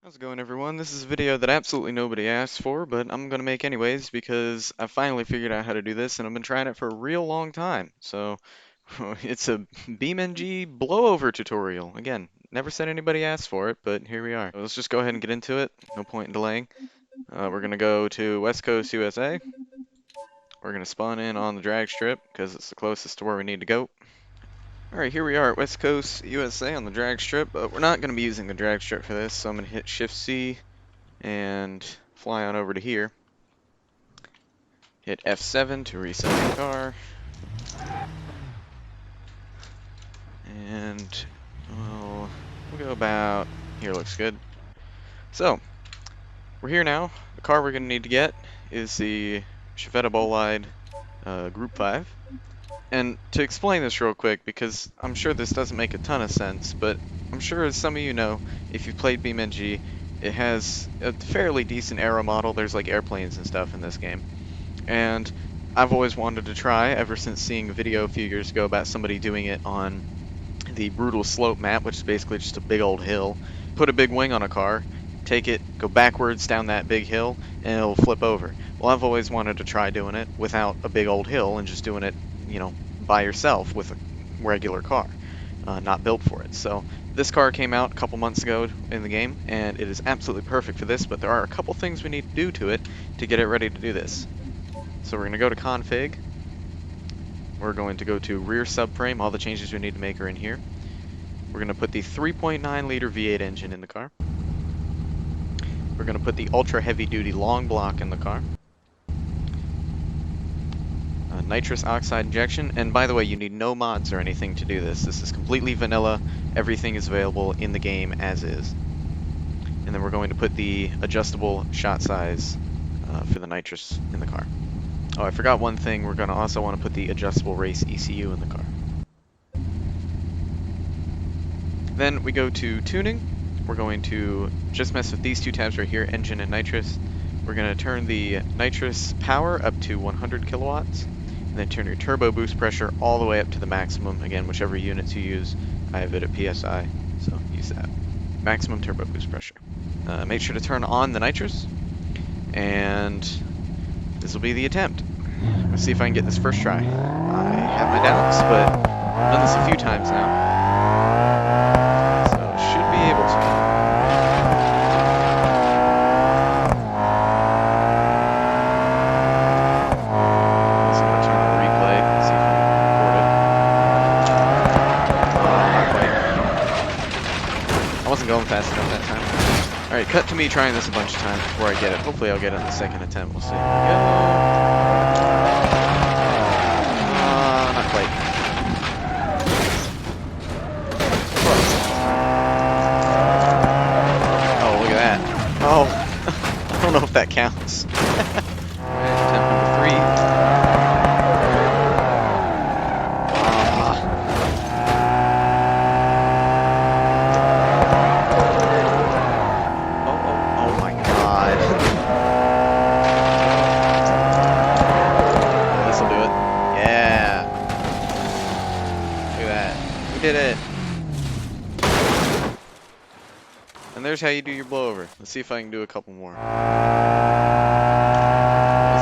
How's it going, everyone? This is a video that absolutely nobody asked for, but I'm gonna make anyways because I finally figured out how to do this and I've been trying it for a real long time. So it's a BeamNG blowover tutorial. Again, never said anybody asked for it, but here we are. So let's just go ahead and get into it. No point in delaying. We're gonna go to West Coast, USA. We're gonna spawn in on the drag strip because it's the closest to where we need to go. Alright, here we are at West Coast, USA on the drag strip, but we're not gonna be using the drag strip for this, so I'm gonna hit Shift C and fly on over to here. Hit F7 to reset the car. And we'll go about here. Looks good. So we're here now. The car we're gonna need to get is the Chevette Bolide Group 5. And to explain this real quick, because I'm sure this doesn't make a ton of sense, but I'm sure as some of you know, if you've played BeamNG, it has a fairly decent aero model. There's like airplanes and stuff in this game. And I've always wanted to try, ever since seeing a video a few years ago about somebody doing it on the brutal slope map, which is basically just a big old hill. Put a big wing on a car, take it, go backwards down that big hill, and it'll flip over. Well, I've always wanted to try doing it without a big old hill and just doing it, by yourself with a regular car, not built for it. So this car came out a couple months ago in the game, and it is absolutely perfect for this, but there are a couple things we need to do to it to get it ready to do this. So we're going to go to config. We're going to go to rear subframe. All the changes we need to make are in here. We're going to put the 3.9 liter V8 engine in the car. We're going to put the ultra heavy duty long block in the car. Nitrous oxide injection, and by the way, you need no mods or anything to do this. This is completely vanilla. Everything is available in the game as is. And then we're going to put the adjustable shot size for the nitrous in the car. Oh, I forgot one thing. We're going to also want to put the adjustable race ECU in the car. Then we go to tuning. We're going to just mess with these two tabs right here, engine and nitrous. We're going to turn the nitrous power up to 100 kilowatts, and then turn your turbo boost pressure all the way up to the maximum. Again, whichever units you use, I have it at PSI, so use that. Maximum turbo boost pressure. Make sure to turn on the nitrous, and this will be the attempt. Let's see if I can get this first try. I have my doubts, but I've done this a few times now, so should be able to. Also going to turn on replay, see if we can record it. I wasn't going fast enough that time. Alright, cut to me trying this a bunch of times before I get it. Hopefully I'll get it in the second attempt. We'll see. Not quite. Oh, look at that. Oh, I don't know if that counts. Attempt number 3. Oh my God. This'll do it. Yeah. Look at that. We did it. And there's how you do your blowover. Let's see if I can do a couple more. This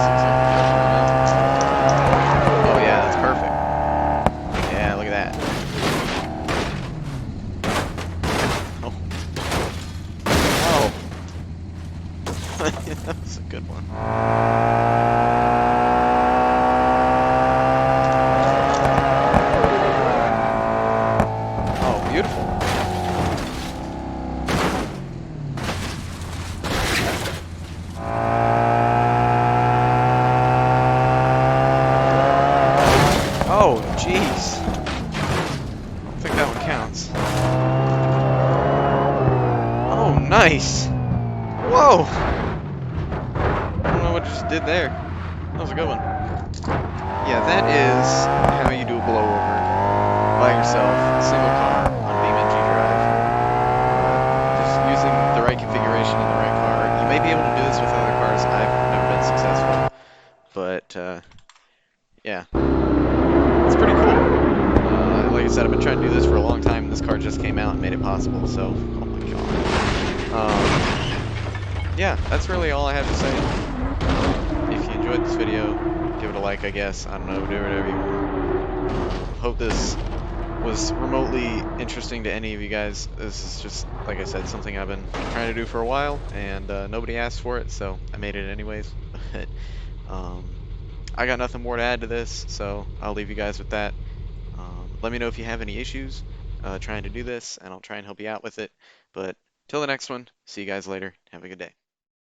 looks like a joke right now. Oh yeah, that's perfect. Yeah, look at that. Oh. Oh. That was a good one. Oh, beautiful. Oh, jeez. I don't think that one counts. Oh, nice. Whoa. I don't know what I just did there. That was a good one. Yeah, that is how you do a blowover by yourself, single car, on BeamNG Drive. Just using the right configuration in the right car. You may be able to do this with other cars. I've never been successful. But, yeah. It's pretty cool. Like I said, I've been trying to do this for a long time, and this car just came out and made it possible, so, oh my God. yeah, that's really all I have to say. If you enjoyed this video, give it a like, I guess. I don't know, do whatever you want. Hope this was remotely interesting to any of you guys. This is just, like I said, something I've been trying to do for a while, and nobody asked for it, so I made it anyways. But I got nothing more to add to this, so I'll leave you guys with that. Let me know if you have any issues trying to do this, and I'll try and help you out with it. But till the next one, see you guys later. Have a good day.